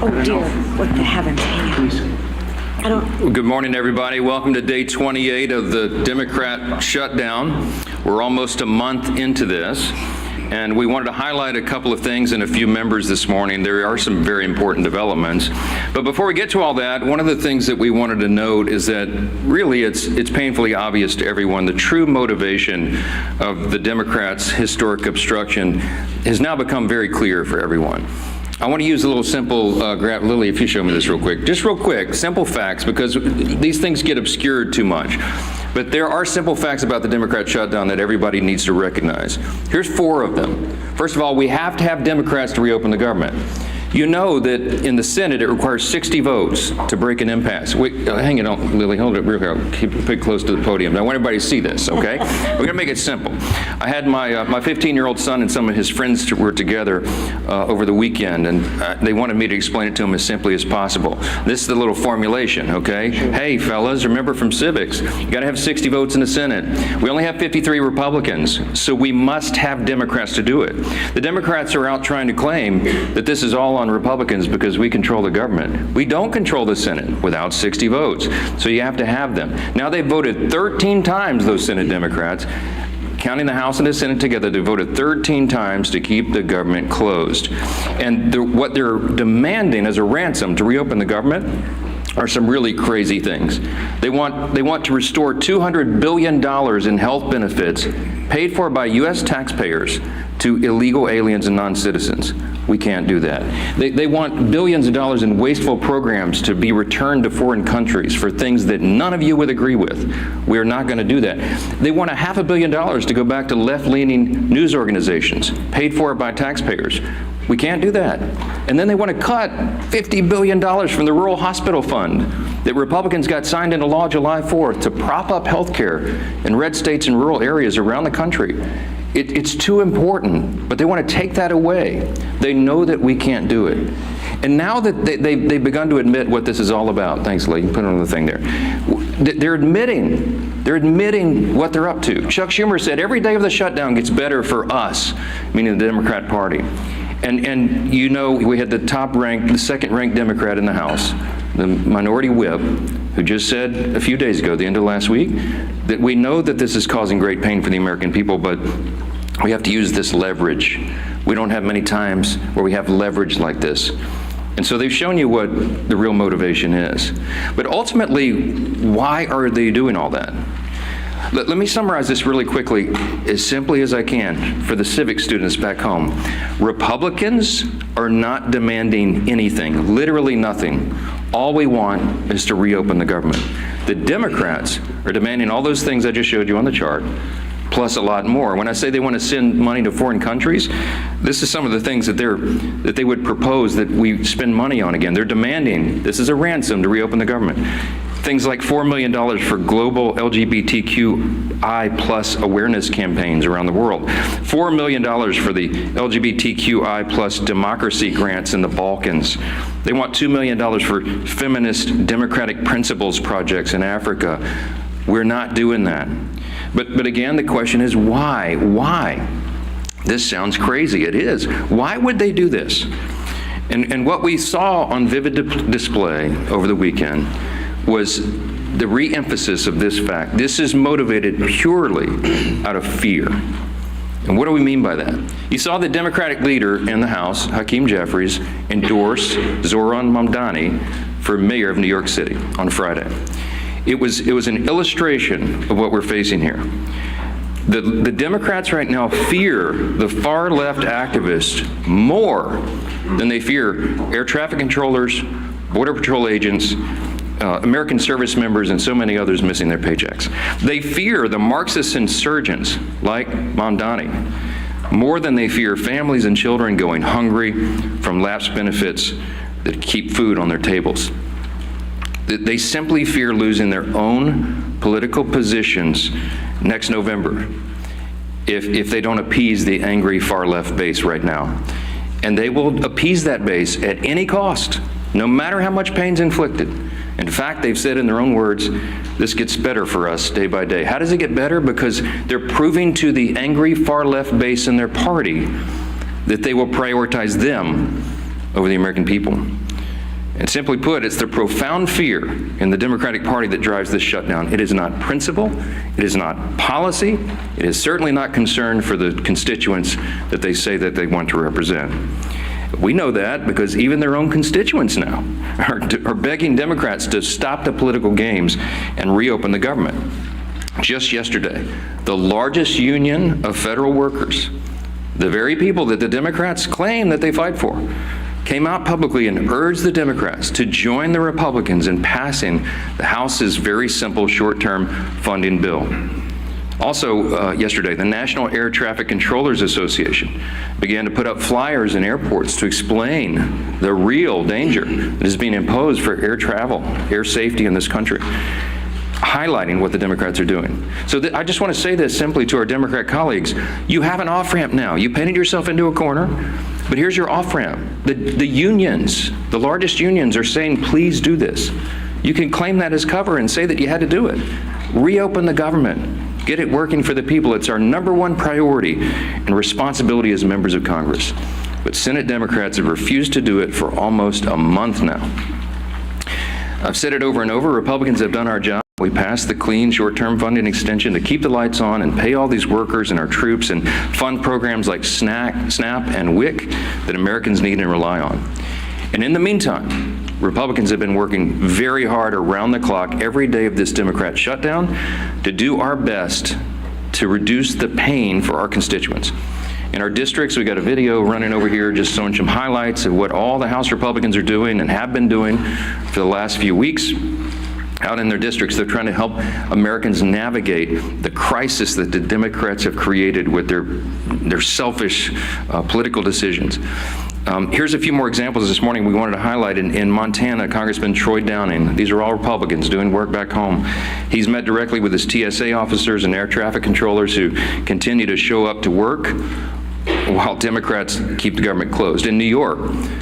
Oh dear, what the heavens, I don't... Good morning, everybody. Welcome to day 28 of the Democrat shutdown. We're almost a month into this, and we wanted to highlight a couple of things and a few members this morning. There are some very important developments. But before we get to all that, one of the things that we wanted to note is that really it's painfully obvious to everyone the true motivation of the Democrats' historic obstruction has now become very clear for everyone. I want to use a little simple, Lily, if you show me this real quick. Just real quick, simple facts, because these things get obscured too much. But there are simple facts about the Democrat shutdown that everybody needs to recognize. Here's 4 of them. First of all, we have to have Democrats to reopen the government. You know that in the Senate, it requires 60 votes to break an impasse. Wait, hang it on, Lily, hold it real quick. Keep it close to the podium. I want everybody to see this, okay? We're going to make it simple. I had my 15-year-old son and some of his friends were together over the weekend, and they wanted me to explain it to them as simply as possible. This is the little formulation, okay? Hey, fellas, remember from civics, you got to have 60 votes in the Senate. We only have 53 Republicans, so we must have Democrats to do it. The Democrats are out trying to claim that this is all on Republicans because we control the government. We don't control the Senate without 60 votes, so you have to have them. Now they've voted 13 times, those Senate Democrats, counting the House and the Senate together, they voted 13 times to keep the government closed. And what they're demanding as a ransom to reopen the government are some really crazy things. They want to restore $200 billion in health benefits paid for by U.S. taxpayers to illegal aliens and non-citizens. We can't do that. They want billions of dollars in wasteful programs to be returned to foreign countries for things that none of you would agree with. We're not going to do that. They want $500 million to go back to left-leaning news organizations paid for by taxpayers. We can't do that. And then they want to cut $50 billion from the Rural Hospital Fund that Republicans got signed into law July 4th to prop up health care in red states and rural areas around the country. It's too important, but they want to take that away. They know that we can't do it. And now that they've begun to admit what this is all about, thanks, Lee, put it on the thing there. They're admitting what they're up to. Chuck Schumer said every day of the shutdown gets better for us, meaning the Democrat Party. And you know, we had the second-ranked Democrat in the House, the minority whip, who just said a few days ago, the end of last week, that we know that this is causing great pain for the American people, but we have to use this leverage. We don't have many times where we have leverage like this. And so they've shown you what the real motivation is. But ultimately, why are they doing all that? Let me summarize this really quickly, as simply as I can, for the civic students back home. Republicans are not demanding anything, literally nothing. All we want is to reopen the government. The Democrats are demanding all those things I just showed you on the chart, plus a lot more. When I say they want to send money to foreign countries, this is some of the things that they would propose that we spend money on again. They're demanding, this is a ransom to reopen the government. Things like $4 million for global LGBTQI plus awareness campaigns around the world. $4 million for the LGBTQI plus democracy grants in the Balkans. They want $2 million for feminist democratic principles projects in Africa. We're not doing that. But again, the question is why? Why? This sounds crazy. It is. Why would they do this? And what we saw on vivid display over the weekend was the re-emphasis of this fact. This is motivated purely out of fear. And what do we mean by that? You saw the Democratic leader in the House, Hakeem Jeffries, endorse Zohran Mamdani for mayor of New York City on Friday. It was an illustration of what we're facing here. The Democrats right now fear the far left activists more than they fear air traffic controllers, border patrol agents, American service members, and so many others missing their paychecks. They fear the Marxist insurgents like Mamdani more than they fear families and children going hungry from lapsed benefits that keep food on their tables. They simply fear losing their own political positions next November if they don't appease the angry far left base right now. And they will appease that base at any cost, no matter how much pain's inflicted. In fact, they've said in their own words, this gets better for us day by day. How does it get better? Because they're proving to the angry far left base in their party that they will prioritize them over the American people. And simply put, it's the profound fear in the Democratic Party that drives this shutdown. It is not principle, it is not policy, it is certainly not concern for the constituents that they say that they want to represent. We know that because even their own constituents now are begging Democrats to stop the political games and reopen the government. Just yesterday, the largest union of federal workers, the very people that the Democrats claim that they fight for, came out publicly and urged the Democrats to join the Republicans in passing the House's very simple short-term funding bill. Also, yesterday, the National Air Traffic Controllers Association began to put up flyers in airports to explain the real danger that is being imposed for air travel, air safety in this country, highlighting what the Democrats are doing. So I just want to say this simply to our Democrat colleagues. You have an off-ramp now. You painted yourself into a corner, but here's your off-ramp. The unions, the largest unions, are saying, please do this. You can claim that as cover and say that you had to do it. Reopen the government. Get it working for the people. It's our number one priority and responsibility as members of Congress. But Senate Democrats have refused to do it for almost a month now. I've said it over and over. Republicans have done our job. We passed the clean short-term funding extension to keep the lights on and pay all these workers and our troops and fund programs like SNAP and WIC that Americans need and rely on. And in the meantime, Republicans have been working very hard around the clock every day of this Democrat shutdown to do our best to reduce the pain for our constituents. In our districts, we got a video running over here just showing some highlights of what all the House Republicans are doing and have been doing for the last few weeks. Out in their districts, they're trying to help Americans navigate the crisis that the Democrats have created with their selfish political decisions. Here's a few more examples this morning we wanted to highlight. In Montana, Congressman Troy Downing, these are all Republicans doing work back home. He's met directly with his TSA officers and air traffic controllers who continue to show up to work while Democrats keep the government closed. In New York,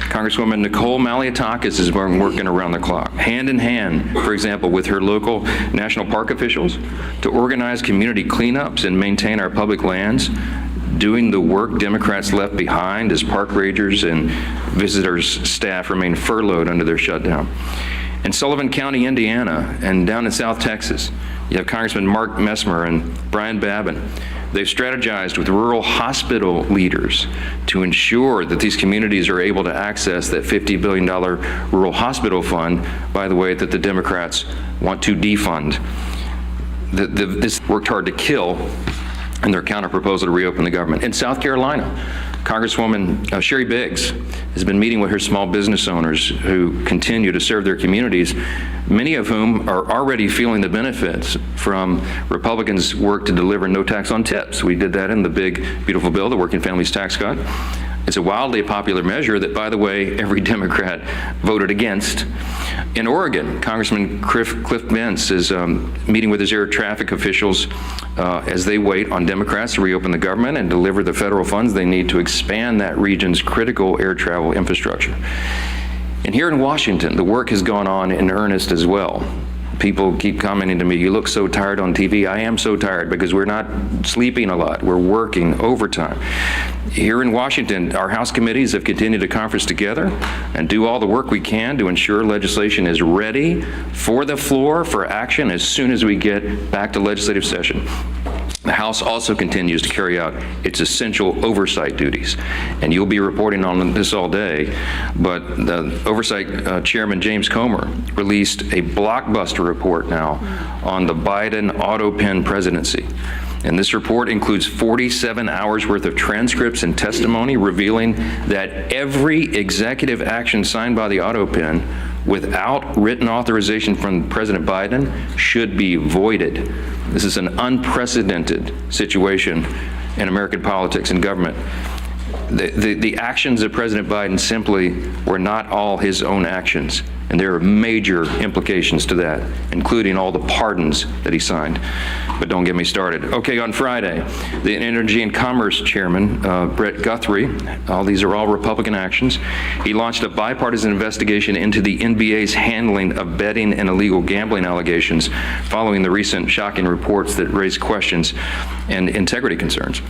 Congresswoman Nicole Maliotakis has been working around the clock, hand in hand, for example, with her local national park officials to organize community cleanups and maintain our public lands, doing the work Democrats left behind as park rangers and visitors staff remain furloughed under their shutdown. In Sullivan County, Indiana, and down in South Texas, you have Congressman Mark Messmer and Brian Babin. They've strategized with rural hospital leaders to ensure that these communities are able to access that $50 billion rural hospital fund, by the way, that the Democrats want to defund. This worked hard to kill in their counterproposal to reopen the government. In South Carolina, Congresswoman Sherry Biggs has been meeting with her small business owners who continue to serve their communities, many of whom are already feeling the benefits from Republicans' work to deliver no tax on tips. We did that in the big, beautiful bill, the Working Families Tax Cut. It's a wildly popular measure that, by the way, every Democrat voted against. In Oregon, Congressman Cliff Bentz is meeting with his air traffic officials as they wait on Democrats to reopen the government and deliver the federal funds they need to expand that region's critical air travel infrastructure. And here in Washington, the work has gone on in earnest as well. People keep commenting to me, you look so tired on TV. I am so tired because we're not sleeping a lot. We're working overtime. Here in Washington, our House committees have continued to conference together and do all the work we can to ensure legislation is ready for the floor for action as soon as we get back to legislative session. The House also continues to carry out its essential oversight duties, and you'll be reporting on this all day, but the Oversight Chairman James Comer released a blockbuster report now on the Biden auto pen presidency. And this report includes 47 hours worth of transcripts and testimony revealing that every executive action signed by the auto pen without written authorization from President Biden should be voided. This is an unprecedented situation in American politics and government. The actions of President Biden simply were not all his own actions, and there are major implications to that, including all the pardons that he signed. But don't get me started. Okay, on Friday, the Energy and Commerce Chairman, Brett Guthrie, these are all Republican actions, he launched a bipartisan investigation into the NBA's handling of betting and illegal gambling allegations following the recent shocking reports that raised questions and integrity concerns.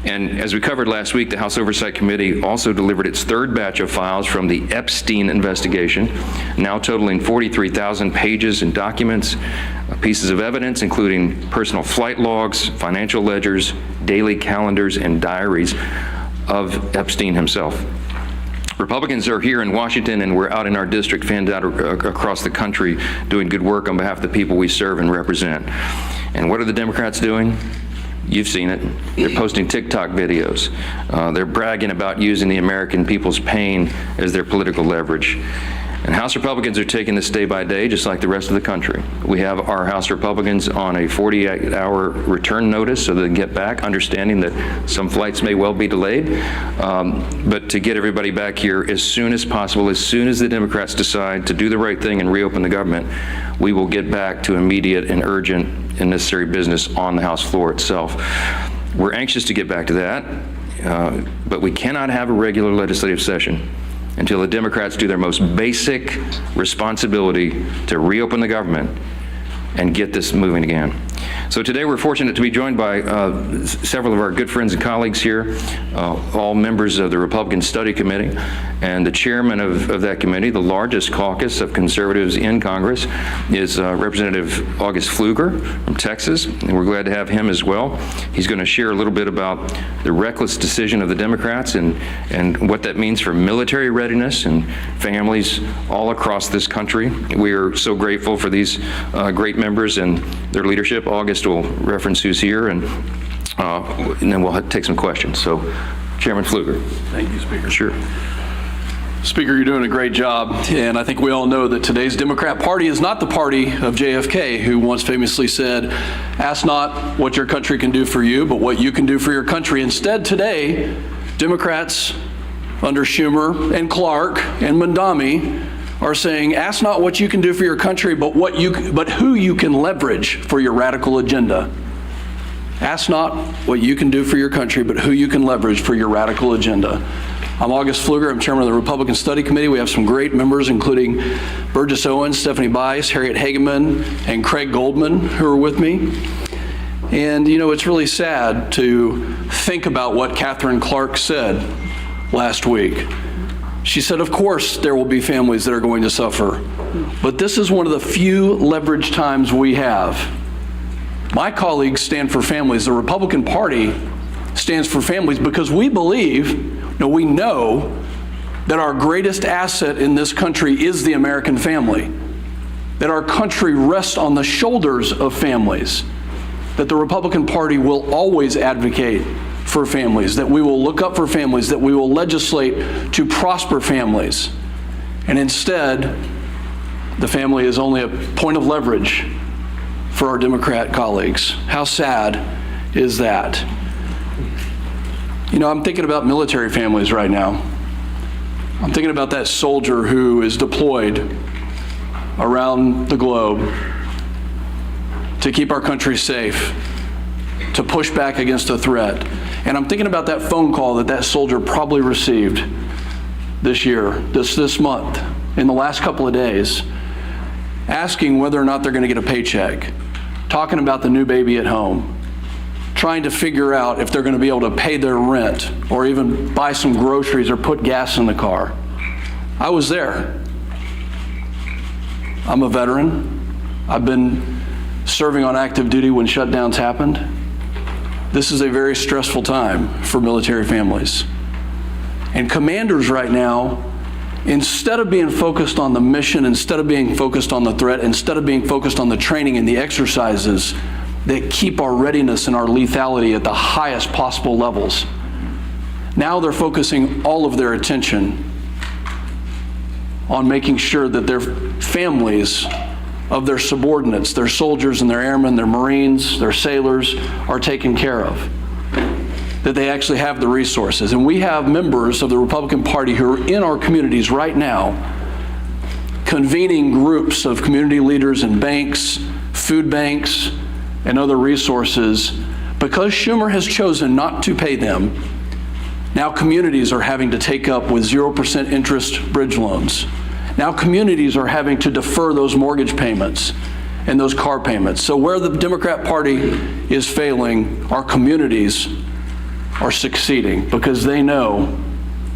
And as we covered last week, the House Oversight Committee also delivered its third batch of files from the Epstein investigation, now totaling 43,000 pages and documents, pieces of evidence, including personal flight logs, financial ledgers, daily calendars, and diaries of Epstein himself. Republicans are here in Washington, and we're out in our district, fanned out across the country, doing good work on behalf of the people we serve and represent. And what are the Democrats doing? You've seen it. They're posting TikTok videos. They're bragging about using the American people's pain as their political leverage. And House Republicans are taking this day by day, just like the rest of the country. We have our House Republicans on a 48-hour return notice so they can get back, understanding that some flights may well be delayed. But to get everybody back here as soon as possible, as soon as the Democrats decide to do the right thing and reopen the government, we will get back to immediate and urgent and necessary business on the House floor itself. We're anxious to get back to that, but we cannot have a regular legislative session until the Democrats do their most basic responsibility to reopen the government and get this moving again. So today we're fortunate to be joined by several of our good friends and colleagues here, all members of the Republican Study Committee, and the chairman of that committee, the largest caucus of conservatives in Congress, is Representative August Pfluger from Texas, and we're glad to have him as well. He's going to share a little bit about the reckless decision of the Democrats and what that means for military readiness and families all across this country. We are so grateful for these great members and their leadership. August will reference who's here, and then we'll take some questions. So, Chairman Pfluger. Thank you, Speaker. Sure. Speaker, you're doing a great job, and I think we all know that today's Democrat Party is not the party of JFK, who once famously said, "Ask not what your country can do for you, but what you can do for your country." Instead, today, Democrats under Schumer and Clark and Mandami are saying, "Ask not what you can do for your country, but who you can leverage for your radical agenda." Ask not what you can do for your country, but who you can leverage for your radical agenda. I'm August Pfluger. I'm chairman of the Republican Study Committee. We have some great members, including Burgess Owens, Stephanie Bice, Harriet Hageman, and Craig Goldman, who are with me. And, you know, it's really sad to think about what Catherine Clark said last week. She said, of course, there will be families that are going to suffer, but this is one of the few leverage times we have. My colleagues stand for families. The Republican Party stands for families because we believe, we know that our greatest asset in this country is the American family, that our country rests on the shoulders of families, that the Republican Party will always advocate for families, that we will look up for families, that we will legislate to prosper families. And instead, the family is only a point of leverage for our Democrat colleagues. How sad is that? You know, I'm thinking about military families right now. I'm thinking about that soldier who is deployed around the globe to keep our country safe, to push back against a threat. And I'm thinking about that phone call that soldier probably received this year, this month, in the last couple of days, asking whether or not they're going to get a paycheck, talking about the new baby at home, trying to figure out if they're going to be able to pay their rent or even buy some groceries or put gas in the car. I was there. I'm a veteran. I've been serving on active duty when shutdowns happened. This is a very stressful time for military families. And commanders right now, instead of being focused on the mission, instead of being focused on the threat, instead of being focused on the training and the exercises that keep our readiness and our lethality at the highest possible levels, now they're focusing all of their attention on making sure that their families of their subordinates, their soldiers and their airmen, their Marines, their sailors, are taken care of, that they actually have the resources. And we have members of the Republican Party who are in our communities right now convening groups of community leaders and banks, food banks, and other resources. Because Schumer has chosen not to pay them, now communities are having to take up with 0% interest bridge loans. Now communities are having to defer those mortgage payments and those car payments. So where the Democrat Party is failing, our communities are succeeding because they know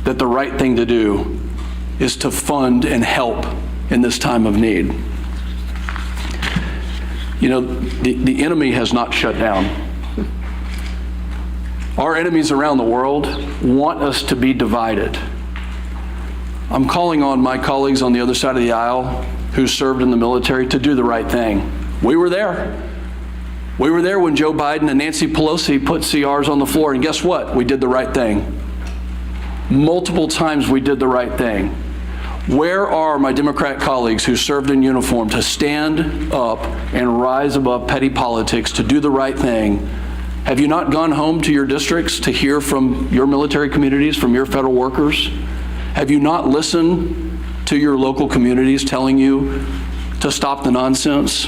that the right thing to do is to fund and help in this time of need. You know, the enemy has not shut down. Our enemies around the world want us to be divided. I'm calling on my colleagues on the other side of the aisle who served in the military to do the right thing. We were there. We were there when Joe Biden and Nancy Pelosi put CRs on the floor, and guess what? We did the right thing. Multiple times we did the right thing. Where are my Democrat colleagues who served in uniform to stand up and rise above petty politics, to do the right thing? Have you not gone home to your districts to hear from your military communities, from your federal workers? Have you not listened to your local communities telling you to stop the nonsense?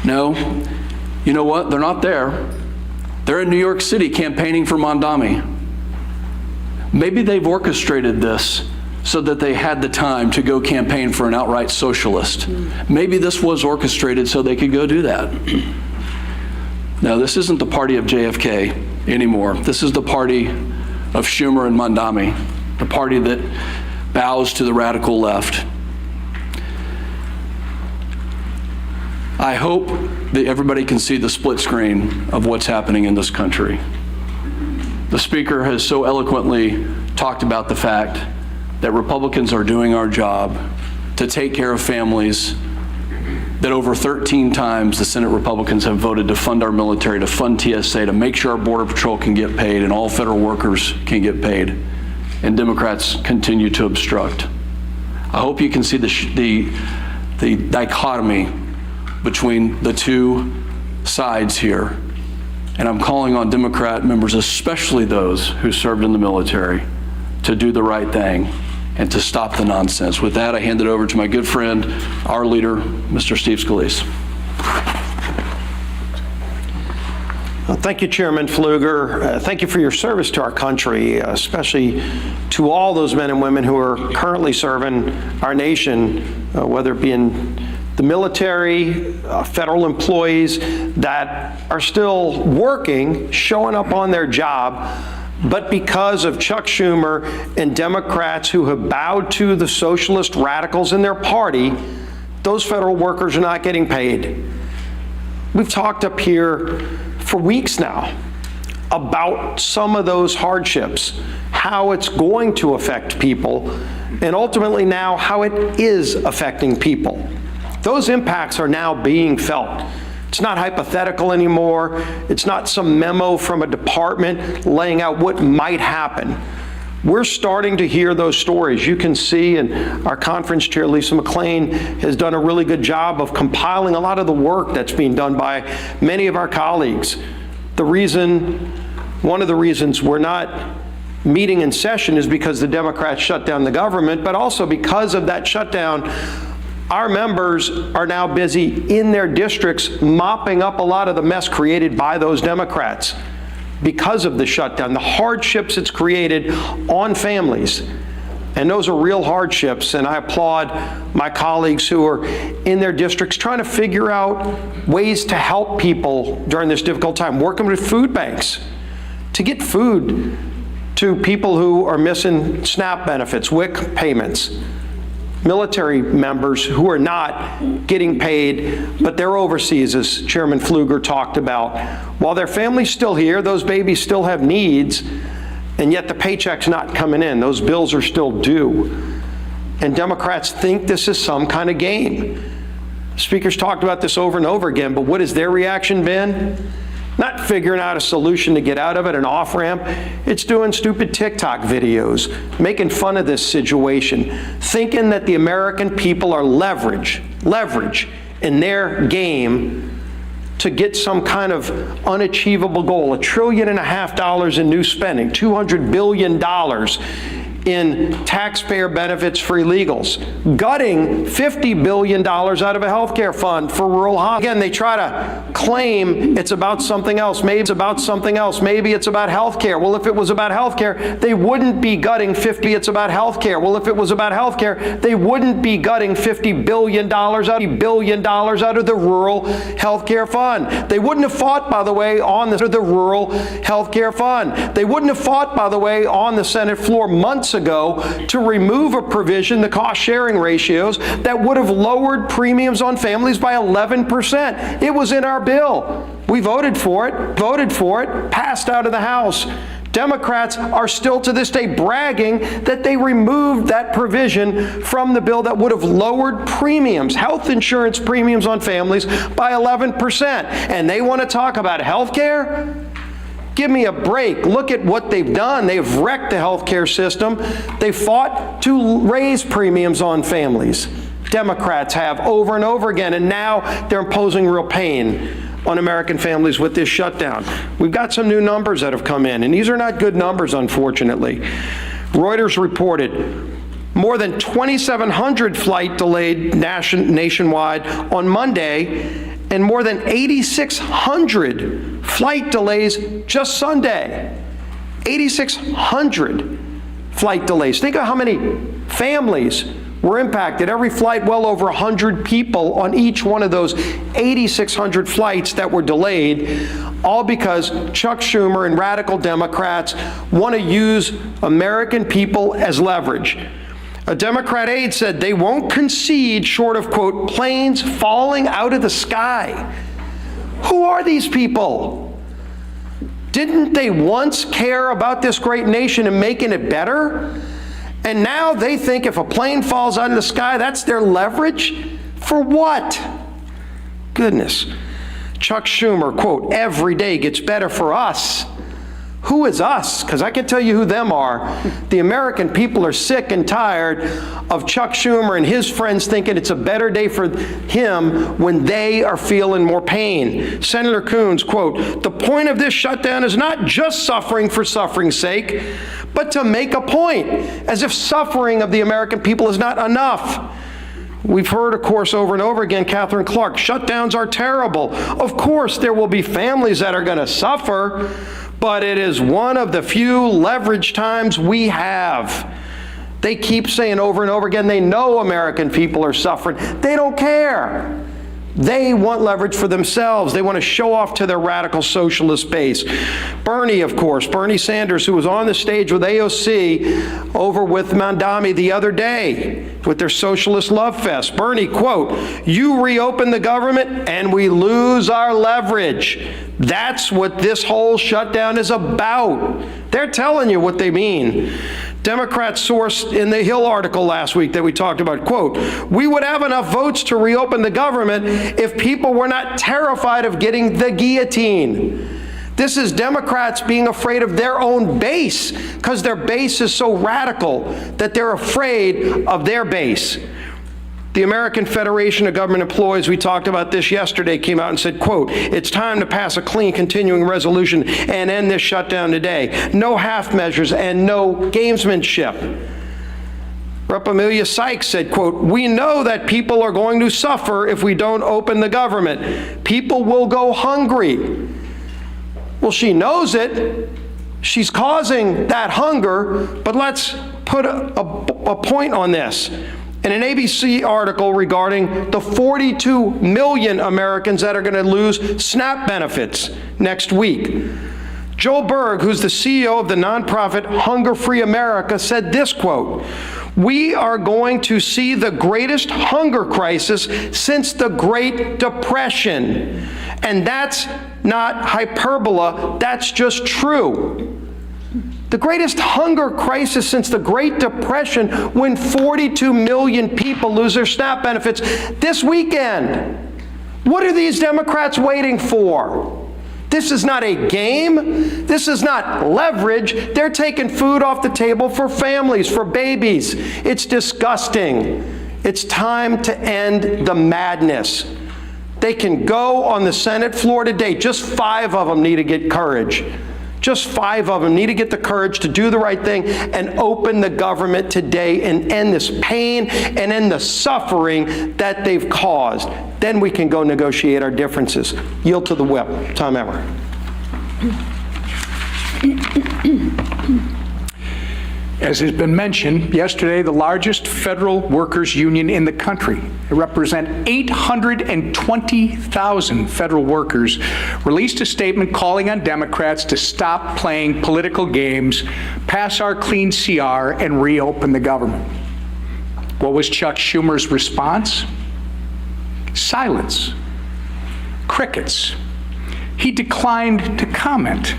No. You know what? They're not there. They're in New York City campaigning for Mondami. Maybe they've orchestrated this so that they had the time to go campaign for an outright socialist. Maybe this was orchestrated so they could go do that. No, this isn't the party of JFK anymore. This is the party of Schumer and Mondami, the party that bows to the radical left. I hope that everybody can see the split screen of what's happening in this country. The Speaker has so eloquently talked about the fact that Republicans are doing our job to take care of families, that over 13 times the Senate Republicans have voted to fund our military, to fund TSA, to make sure our Border Patrol can get paid and all federal workers can get paid, and Democrats continue to obstruct. I hope you can see the dichotomy between the two sides here. And I'm calling on Democrat members, especially those who served in the military, to do the right thing and to stop the nonsense. With that, I hand it over to my good friend, our leader, Mr. Steve Scalise. Well, thank you, Chairman Pfluger. Thank you for your service to our country, especially to all those men and women who are currently serving our nation, whether it be in the military, federal employees that are still working, showing up on their job, but because of Chuck Schumer and Democrats who have bowed to the socialist radicals in their party, those federal workers are not getting paid. We've talked up here for weeks now about some of those hardships, how it's going to affect people, and ultimately now how it is affecting people. Those impacts are now being felt. It's not hypothetical anymore. It's not some memo from a department laying out what might happen. We're starting to hear those stories. You can see, and our conference chair, Lisa McClain, has done a really good job of compiling a lot of the work that's being done by many of our colleagues. One of the reasons we're not meeting in session is because the Democrats shut down the government, but also because of that shutdown, our members are now busy in their districts mopping up a lot of the mess created by those Democrats because of the shutdown, the hardships it's created on families. And those are real hardships, and I applaud my colleagues who are in their districts trying to figure out ways to help people during this difficult time, working with food banks to get food to people who are missing SNAP benefits, WIC payments, military members who are not getting paid, but they're overseas, as Chairman Pfluger talked about. While their family's still here, those babies still have needs, and yet the paycheck's not coming in. Those bills are still due. And Democrats think this is some kind of game. Speakers talked about this over and over again, but what has their reaction been? Not figuring out a solution to get out of it, an off-ramp. It's doing stupid TikTok videos, making fun of this situation, thinking that the American people are leverage in their game to get some kind of unachievable goal, $1.5 trillion in new spending, $200 billion in taxpayer benefits for illegals, gutting $50 billion out of a healthcare fund for rural hospitals. Again, they try to claim it's about something else. Maybe it's about something else. Maybe it's about healthcare. Well, if it was about healthcare, they wouldn't be gutting 50. It's about healthcare. Well, if it was about healthcare, they wouldn't be gutting $50 billion out of the rural healthcare fund. They wouldn't have fought, by the way, on the rural healthcare fund. They wouldn't have fought, by the way, on the Senate floor months ago to remove a provision, the cost-sharing ratios, that would have lowered premiums on families by 11%. It was in our bill. We voted for it, passed out of the House. Democrats are still to this day bragging that they removed that provision from the bill that would have lowered premiums, health insurance premiums on families by 11%. And they want to talk about health care? Give me a break. Look at what they've done. They've wrecked the healthcare system. They fought to raise premiums on families. Democrats have over and over again, and now they're imposing real pain on American families with this shutdown. We've got some new numbers that have come in, and these are not good numbers, unfortunately. Reuters reported more than 2,700 flight delayed nationwide on Monday, and more than 8,600 flight delays just Sunday. 8,600 flight delays. Think of how many families were impacted. Every flight, well over 100 people on each one of those 8,600 flights that were delayed, all because Chuck Schumer and radical Democrats want to use American people as leverage. A Democrat aide said they won't concede short of, quote, planes falling out of the sky. Who are these people? Didn't they once care about this great nation and making it better? And now they think if a plane falls out of the sky, that's their leverage? For what? Goodness. Chuck Schumer, quote, every day gets better for us. Who is us? Because I can tell you who them are. The American people are sick and tired of Chuck Schumer and his friends thinking it's a better day for him when they are feeling more pain. Senator Coons, quote, the point of this shutdown is not just suffering for suffering's sake, but to make a point, as if suffering of the American people is not enough. We've heard, of course, over and over again, Catherine Clark, shutdowns are terrible. Of course, there will be families that are going to suffer, but it is one of the few leverage times we have. They keep saying over and over again, they know American people are suffering. They don't care. They want leverage for themselves. They want to show off to their radical socialist base. Bernie, of course, Bernie Sanders, who was on the stage with AOC over with Mandami the other day with their socialist love fest. Bernie, quote, you reopen the government and we lose our leverage. That's what this whole shutdown is about. They're telling you what they mean. Democrat source in the Hill article last week that we talked about, quote, we would have enough votes to reopen the government if people were not terrified of getting the guillotine. This is Democrats being afraid of their own base because their base is so radical that they're afraid of their base. The American Federation of Government Employees, we talked about this yesterday, came out and said, quote, it's time to pass a clean continuing resolution and end this shutdown today. No half measures and no gamesmanship. Rep. Amelia Sykes said, quote, we know that people are going to suffer if we don't open the government. People will go hungry. Well, she knows it. She's causing that hunger, but let's put a point on this. In an ABC article regarding the 42 million Americans that are going to lose SNAP benefits next week, Joel Berg, who's the CEO of the nonprofit Hunger Free America, said this, quote, we are going to see the greatest hunger crisis since the Great Depression. And that's not hyperbole, that's just true. The greatest hunger crisis since the Great Depression, when 42 million people lose their SNAP benefits this weekend. What are these Democrats waiting for? This is not a game. This is not leverage. They're taking food off the table for families, for babies. It's disgusting. It's time to end the madness. They can go on the Senate floor today. Just 5 of them need to get courage. just 5 of them, need to get the courage to do the right thing and open the government today and end this pain and end the suffering that they've caused. Then we can go negotiate our differences. Yield to the whip. Tom Emmer. As has been mentioned, yesterday, the largest federal workers union in the country, it represents 820,000 federal workers, released a statement calling on Democrats to stop playing political games, pass our clean CR, and reopen the government. What was Chuck Schumer's response? Silence. Crickets. He declined to comment.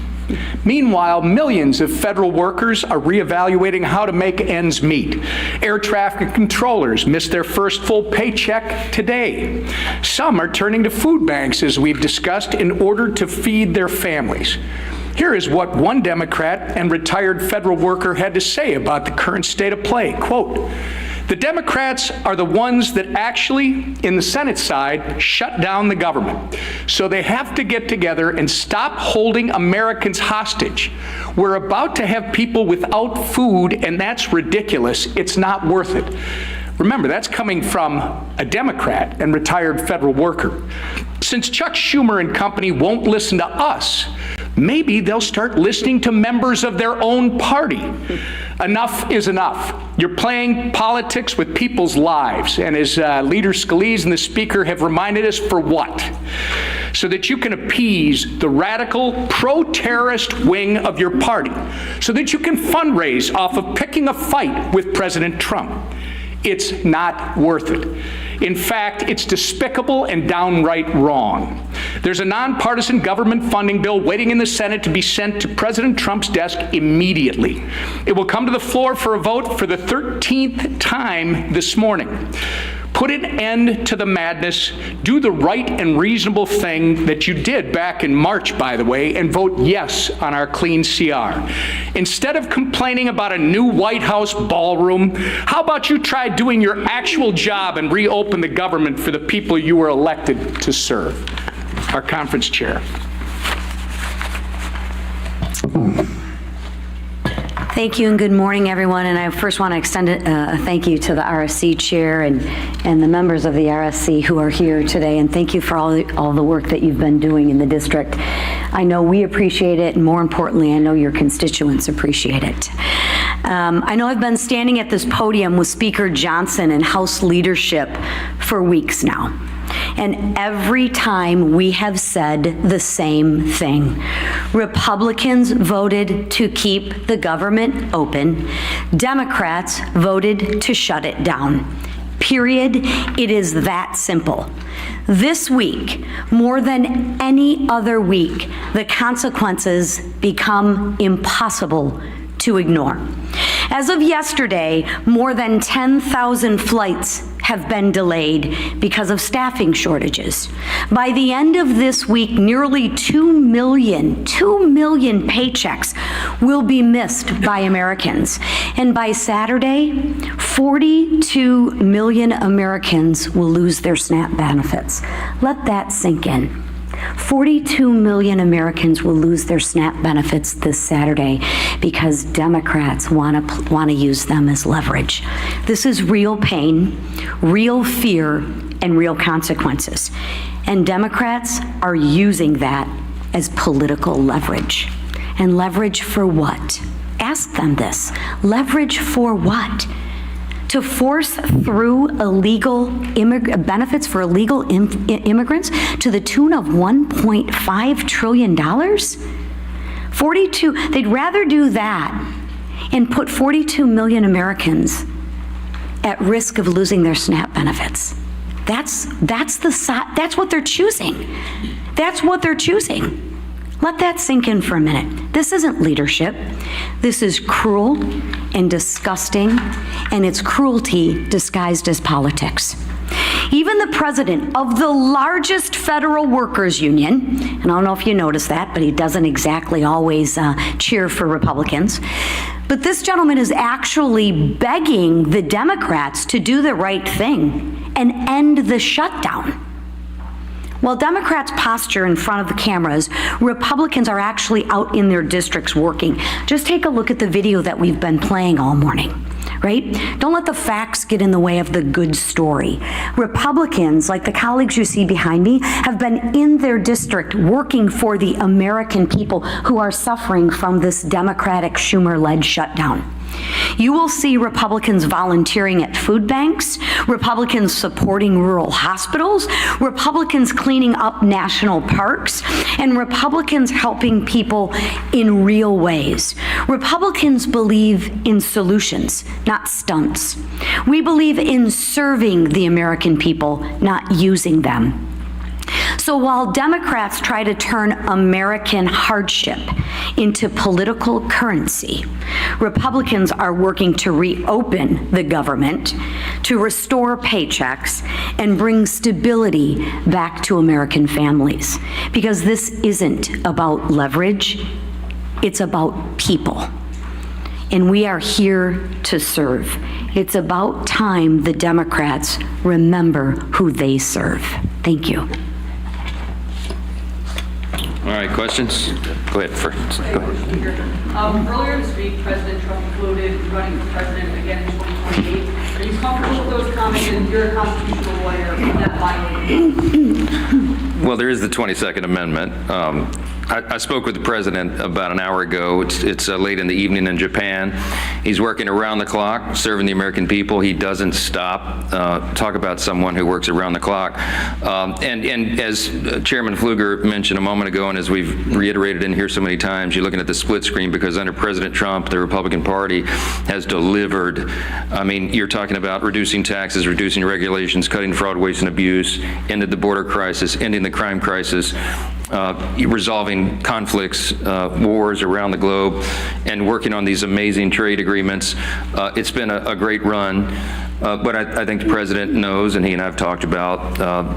Meanwhile, millions of federal workers are reevaluating how to make ends meet. Air traffic controllers missed their first full paycheck today. Some are turning to food banks, as we've discussed, in order to feed their families. Here is what one Democrat and retired federal worker had to say about the current state of play. Quote, "The Democrats are the ones that actually, in the Senate side, shut down the government. So they have to get together and stop holding Americans hostage. We're about to have people without food, and that's ridiculous. It's not worth it." Remember, that's coming from a Democrat and retired federal worker. Since Chuck Schumer and company won't listen to us, maybe they'll start listening to members of their own party. Enough is enough. You're playing politics with people's lives, and as Leader Scalise and the Speaker have reminded us, for what? So that you can appease the radical, pro-terrorist wing of your party, so that you can fundraise off of picking a fight with President Trump. It's not worth it. In fact, it's despicable and downright wrong. There's a nonpartisan government funding bill waiting in the Senate to be sent to President Trump's desk immediately. It will come to the floor for a vote for the 13th time this morning. Put an end to the madness, do the right and reasonable thing that you did back in March, by the way, and vote yes on our clean CR. Instead of complaining about a new White House ballroom, how about you try doing your actual job and reopen the government for the people you were elected to serve? Our conference chair. Thank you and good morning, everyone. And I first want to extend a thank you to the RSC chair and the members of the RSC who are here today. And thank you for all the work that you've been doing in the district. I know we appreciate it, and more importantly, I know your constituents appreciate it. I know I've been standing at this podium with Speaker Johnson and House leadership for weeks now. And every time we have said the same thing. Republicans voted to keep the government open. Democrats voted to shut it down. Period. It is that simple. This week, more than any other week, the consequences become impossible to ignore. As of yesterday, more than 10,000 flights have been delayed because of staffing shortages. By the end of this week, nearly 2 million paychecks will be missed by Americans. And by Saturday, 42 million Americans will lose their SNAP benefits. Let that sink in. 42 million Americans will lose their SNAP benefits this Saturday because Democrats want to use them as leverage. This is real pain, real fear, and real consequences. And Democrats are using that as political leverage. And leverage for what? Ask them this. Leverage for what? To force through illegal benefits for illegal immigrants to the tune of $1.5 trillion? They'd rather do that and put 42 million Americans at risk of losing their SNAP benefits. That's what they're choosing. That's what they're choosing. Let that sink in for a minute. This isn't leadership. This is cruel and disgusting, and it's cruelty disguised as politics. Even the president of the largest federal workers union, and I don't know if you noticed that, but he doesn't exactly always cheer for Republicans, but this gentleman is actually begging the Democrats to do the right thing and end the shutdown. While Democrats posture in front of the cameras, Republicans are actually out in their districts working. Just take a look at the video that we've been playing all morning, right? Don't let the facts get in the way of the good story. Republicans, like the colleagues you see behind me, have been in their district working for the American people who are suffering from this Democratic Schumer-led shutdown. You will see Republicans volunteering at food banks, Republicans supporting rural hospitals, Republicans cleaning up national parks, and Republicans helping people in real ways. Republicans believe in solutions, not stunts. We believe in serving the American people, not using them. So while Democrats try to turn American hardship into political currency, Republicans are working to reopen the government, to restore paychecks, and bring stability back to American families. Because this isn't about leverage, it's about people. And we are here to serve. It's about time the Democrats remember who they serve. Thank you. All right, questions? Go ahead, first. Go ahead. Earlier this week, President Trump floated running for president again in 2028. Are you comfortable with those comments, and you're a constitutional lawyer, would that violate? Well, there is the 22nd Amendment. I spoke with the president about an hour ago. It's late in the evening in Japan. He's working around the clock, serving the American people. He doesn't stop. Talk about someone who works around the clock. And as Chairman Pfluger mentioned a moment ago, and as we've reiterated in here so many times, you're looking at the split screen because under President Trump, the Republican Party has delivered. I mean, you're talking about reducing taxes, reducing regulations, cutting fraud, waste, and abuse, ended the border crisis, ending the crime crisis, resolving conflicts, wars around the globe, and working on these amazing trade agreements. It's been a great run, but I think the president knows, and he and I have talked about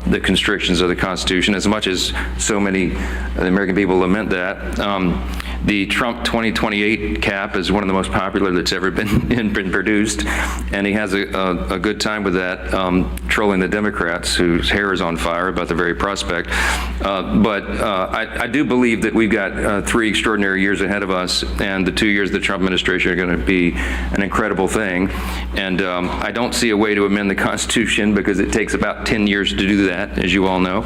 the constrictions of the Constitution, as much as so many of the American people lament that. The Trump 2028 cap is one of the most popular that's ever been produced, and he has a good time with that, trolling the Democrats whose hair is on fire about the very prospect. But I do believe that we've got 3 extraordinary years ahead of us, and the 2 years of the Trump administration are going to be an incredible thing. And I don't see a way to amend the Constitution because it takes about 10 years to do that, as you all know,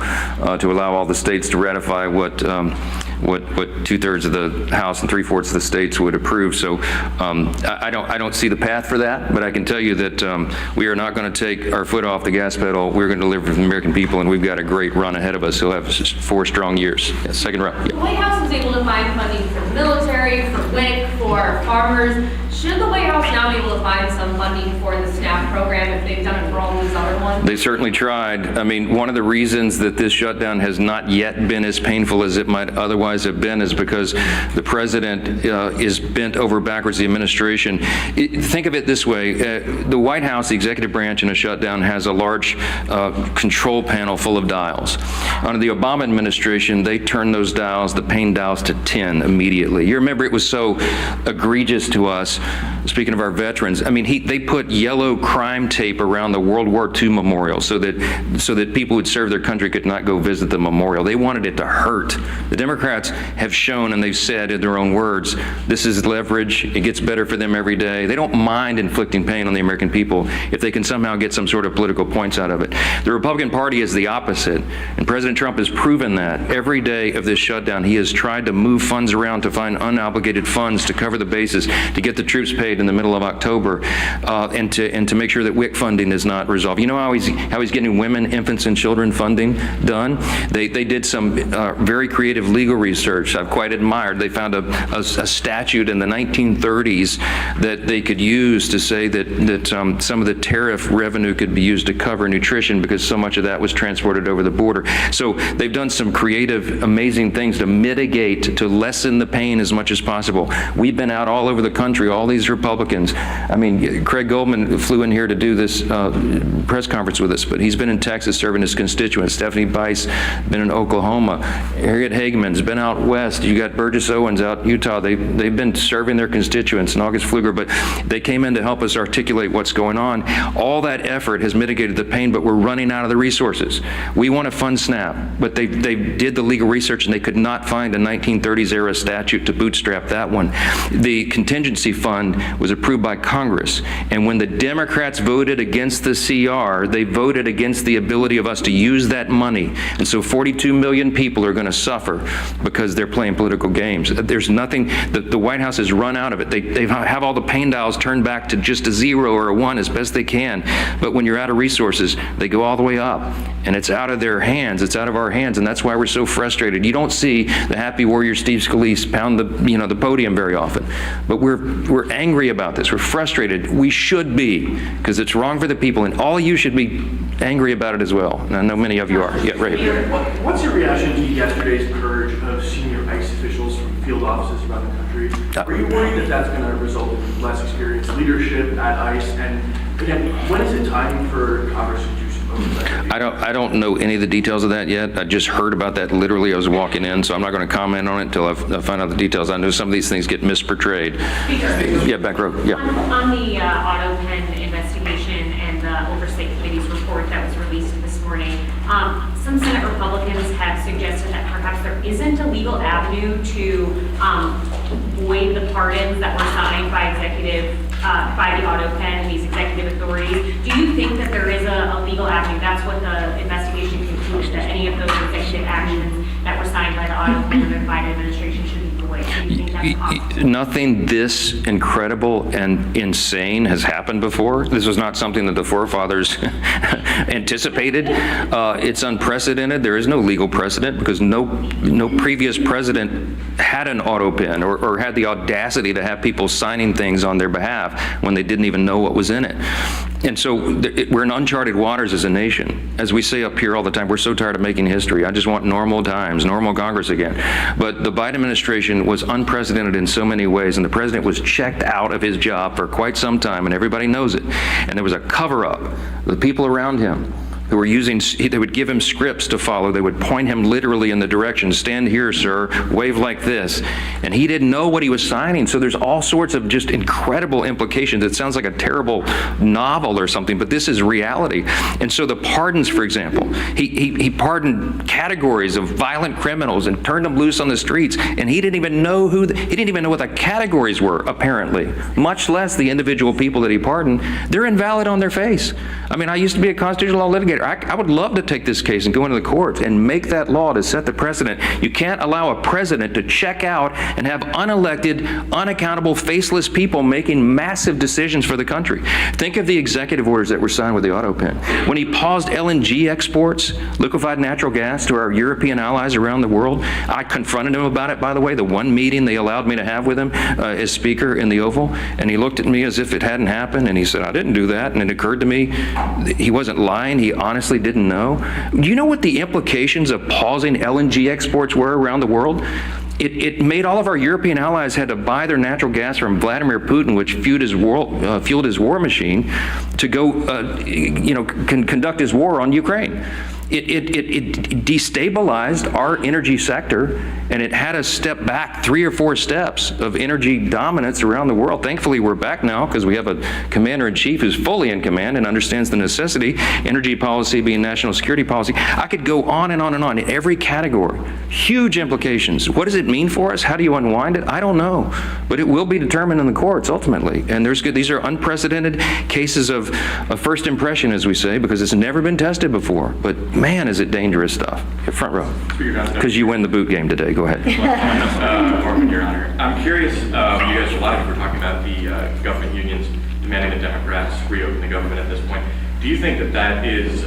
to allow all the states to ratify what 2/3 of the House and 3/4 of the states would approve. So I don't see the path for that, but I can tell you that we are not going to take our foot off the gas pedal. We're going to deliver for the American people, and we've got a great run ahead of us. We'll have 4 strong years. Yes, second round. The White House was able to find funding for the military, for WIC, for farmers. Should the White House now be able to find some funding for the SNAP program if they've done it for all these other ones? They certainly tried. I mean, one of the reasons that this shutdown has not yet been as painful as it might otherwise have been is because the president is bent over backwards, the administration. Think of it this way. The White House, the executive branch in a shutdown, has a large control panel full of dials. Under the Obama administration, they turned those dials, the pain dials, to 10 immediately. You remember it was so egregious to us. Speaking of our veterans, I mean, they put yellow crime tape around the World War II memorial so that people who'd served their country could not go visit the memorial. They wanted it to hurt. The Democrats have shown, and they've said in their own words, this is leverage. It gets better for them every day. They don't mind inflicting pain on the American people if they can somehow get some sort of political points out of it. The Republican Party is the opposite, and President Trump has proven that. Every day of this shutdown, he has tried to move funds around to find unobligated funds to cover the bases, to get the troops paid in the middle of October, and to make sure that WIC funding is not resolved. You know how he's getting women, infants, and children funding done? They did some very creative legal research I've quite admired. They found a statute in the 1930s that they could use to say that some of the tariff revenue could be used to cover nutrition because so much of that was transported over the border. So they've done some creative, amazing things to mitigate, to lessen the pain as much as possible. We've been out all over the country, all these Republicans. I mean, Craig Goldman flew in here to do this press conference with us, but he's been in Texas serving his constituents. Stephanie Bice been in Oklahoma. Harriet Hageman's been been out west. You got Burgess Owens out in Utah. They've been serving their constituents, and August Pfluger, but they came in to help us articulate what's going on. All that effort has mitigated the pain, but we're running out of the resources. We want to fund SNAP, but they did the legal research and they could not find a 1930s era statute to bootstrap that one. The contingency fund was approved by Congress, and when the Democrats voted against the CR, they voted against the ability of us to use that money. And so 42 million people are going to suffer because they're playing political games. There's nothing, the White House has run out of it. They have all the pain dials turned back to just a 0 or a 1 as best they can. But when you're out of resources, they go all the way up. And it's out of their hands. It's out of our hands. And that's why we're so frustrated. You don't see the happy warrior Steve Scalise pound the podium very often. But we're angry about this. We're frustrated. We should be, because it's wrong for the people. And all you should be angry about it as well. And I know many of you are. Yeah, right. What's your reaction to yesterday's purge of senior ICE officials from field offices around the country? Are you worried that that's going to result in less experienced leadership at ICE? And again, when is it time for Congress to do some oversight? I don't know any of the details of that yet. I just heard about that literally. I was walking in, so I'm not going to comment on it until I find out the details. I know some of these things get misportrayed. Yeah, back row. Yeah. On the auto pen investigation and the Oversight Committee's report that was released this morning, some Senate Republicans have suggested that perhaps there isn't a legal avenue to void the pardons that were signed by by the auto pen, these executive authorities. Do you think that there is a legal avenue? That's what the investigation concluded, that any of those executive actions that were signed by the auto pen of the Biden administration should be void. Do you think that's possible? Nothing this incredible and insane has happened before. This was not something that the forefathers anticipated. It's unprecedented. There is no legal precedent because no previous president had an auto pen or had the audacity to have people signing things on their behalf when they didn't even know what was in it. And so we're in uncharted waters as a nation. As we say up here all the time, we're so tired of making history. I just want normal times, normal Congress again. But the Biden administration was unprecedented in so many ways, and the president was checked out of his job for quite some time, and everybody knows it. And there was a cover-up. The people around him who were they would give him scripts to follow. They would point him literally in the direction, stand here, sir, wave like this. And he didn't know what he was signing. So there's all sorts of just incredible implications. It sounds like a terrible novel or something, but this is reality. And so the pardons, for example, he pardoned categories of violent criminals and turned them loose on the streets. And he didn't even know he didn't even know what the categories were, apparently, much less the individual people that he pardoned. They're invalid on their face. I mean, I used to be a constitutional law litigator. I would love to take this case and go into the courts and make that law to set the precedent. You can't allow a president to check out and have unelected, unaccountable, faceless people making massive decisions for the country. Think of the executive orders that were signed with the auto pen. When he paused LNG exports, liquefied natural gas, to our European allies around the world, I confronted him about it, by the way, the one meeting they allowed me to have with him as Speaker in the Oval, and he looked at me as if it hadn't happened, and he said, I didn't do that, and it occurred to me he wasn't lying. He honestly didn't know. Do you know what the implications of pausing LNG exports were around the world? It made all of our European allies had to buy their natural gas from Vladimir Putin, which fueled his war machine to go, conduct his war on Ukraine. It destabilized our energy sector, and it had us step back 3 or 4 steps of energy dominance around the world. Thankfully, we're back now because we have a commander-in-chief who's fully in command and understands the necessity, energy policy being national security policy. I could go on and on and on in every category. Huge implications. What does it mean for us? How do you unwind it? I don't know, but it will be determined in the courts ultimately. And these are unprecedented cases of first impression, as we say, because it's never been tested before. But man, is it dangerous stuff. Front row. Because you win the boot game today. Go ahead. Your Honor. I'm curious, you guys, a lot of you were talking about the government unions demanding the Democrats reopen the government at this point. Do you think that is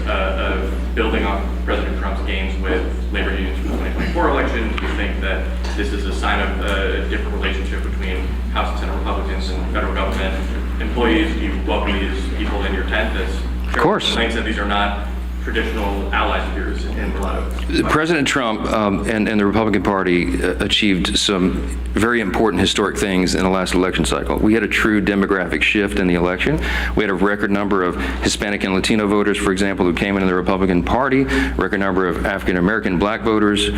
building off President Trump's gains with labor unions for the 2024 election? Do you think that this is a sign of a different relationship between House and Senate Republicans and federal government employees? Do you welcome these people in your tent? As of course. Lane said, these are not traditional allies of yours in a lot of... President Trump and the Republican Party achieved some very important historic things in the last election cycle. We had a true demographic shift in the election. We had a record number of Hispanic and Latino voters, for example, who came into the Republican Party, record number of African American black voters,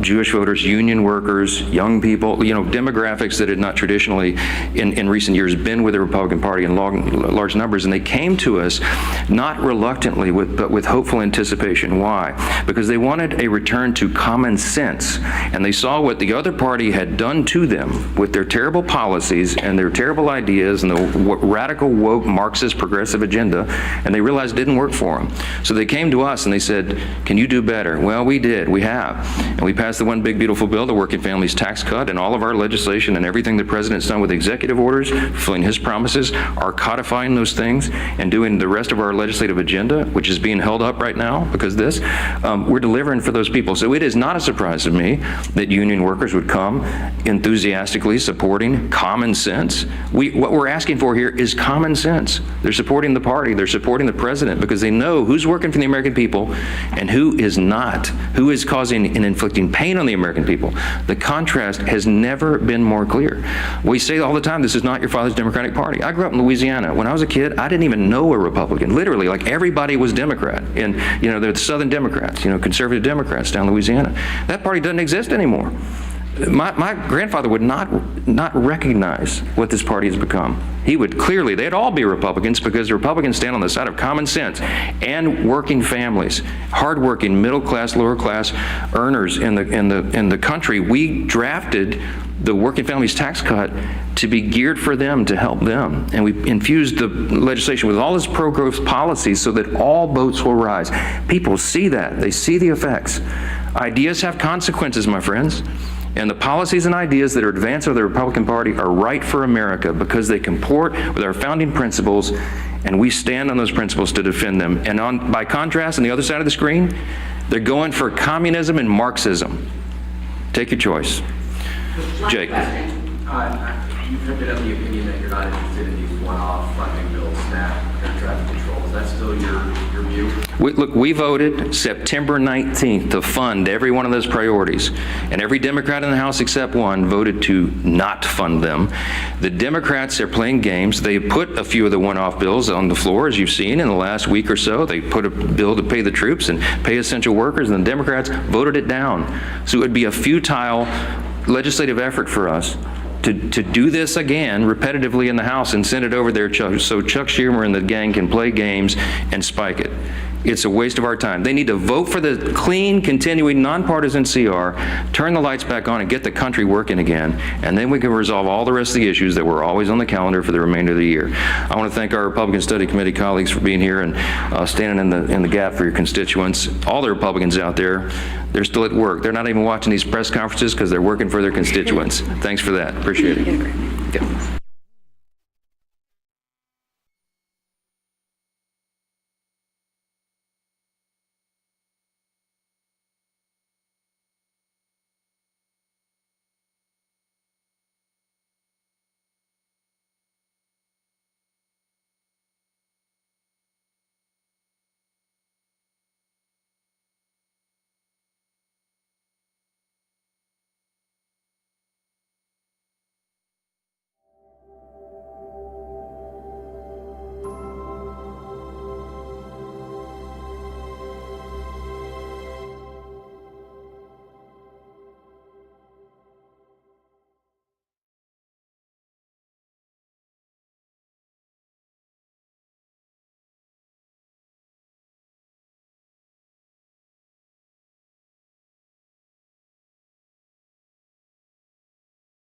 Jewish voters, union workers, young people, demographics that had not traditionally in recent years been with the Republican Party in large numbers. And they came to us not reluctantly, but with hopeful anticipation. Why? Because they wanted a return to common sense, and they saw what the other party had done to them with their terrible policies and their terrible ideas and the radical woke Marxist progressive agenda, and they realized it didn't work for them. So they came to us and they said, can you do better? Well, we did. We have. And we passed the one big beautiful bill, the Working Families Tax Cut, and all of our legislation and everything the president's done with executive orders, fulfilling his promises, are codifying those things and doing the rest of our legislative agenda, which is being held up right now because of this. We're delivering for those people. So it is not a surprise to me that union workers would come enthusiastically supporting common sense. What we're asking for here is common sense. They're supporting the party, they're supporting the president because they know who's working for the American people and who is not, who is causing and inflicting pain on the American people. The contrast has never been more clear. We say all the time, this is not your father's Democratic Party. I grew up in Louisiana. When I was a kid, I didn't even know a Republican. Literally, like everybody was Democrat. And, they're the Southern Democrats, conservative Democrats down in Louisiana. That party doesn't exist anymore. My grandfather would not recognize what this party has become. He would clearly, they'd all be Republicans because the Republicans stand on the side of common sense and working families, hardworking, middle class, lower class earners in the country. We drafted the Working Families Tax Cut to be geared for them, to help them. And we infused the legislation with all its pro-growth policies so that all boats will rise. People see that. They see the effects. Ideas have consequences, my friends. And the policies and ideas that are advanced by the Republican Party are right for America because they comport with our founding principles, and we stand on those principles to defend them. And by contrast, on the other side of the screen, they're going for communism and Marxism. Take your choice. Jake. You've been of the opinion that you're not interested in these one-off funding bills, SNAP, air traffic control. Is that still your view? We voted September 19th to fund every one of those priorities, and every Democrat in the House except one voted to not fund them. The Democrats are playing games. They put a few of the one-off bills on the floor, as you've seen in the last week or so. They put a bill to pay the troops and pay essential workers, and the Democrats voted it down. So it would be a futile legislative effort for us to do this again repetitively in the House and send it over there so Chuck Schumer and the gang can play games and spike it. It's a waste of our time. They need to vote for the clean, continuing, nonpartisan CR, turn the lights back on and get the country working again, and then we can resolve all the rest of the issues that were always on the calendar for the remainder of the year. I want to thank our Republican Study Committee colleagues for being here and standing in the gap for your constituents. All the Republicans out there, they're still at work. They're not even watching these press conferences because they're working for their constituents. Thanks for that. Appreciate it. Yeah.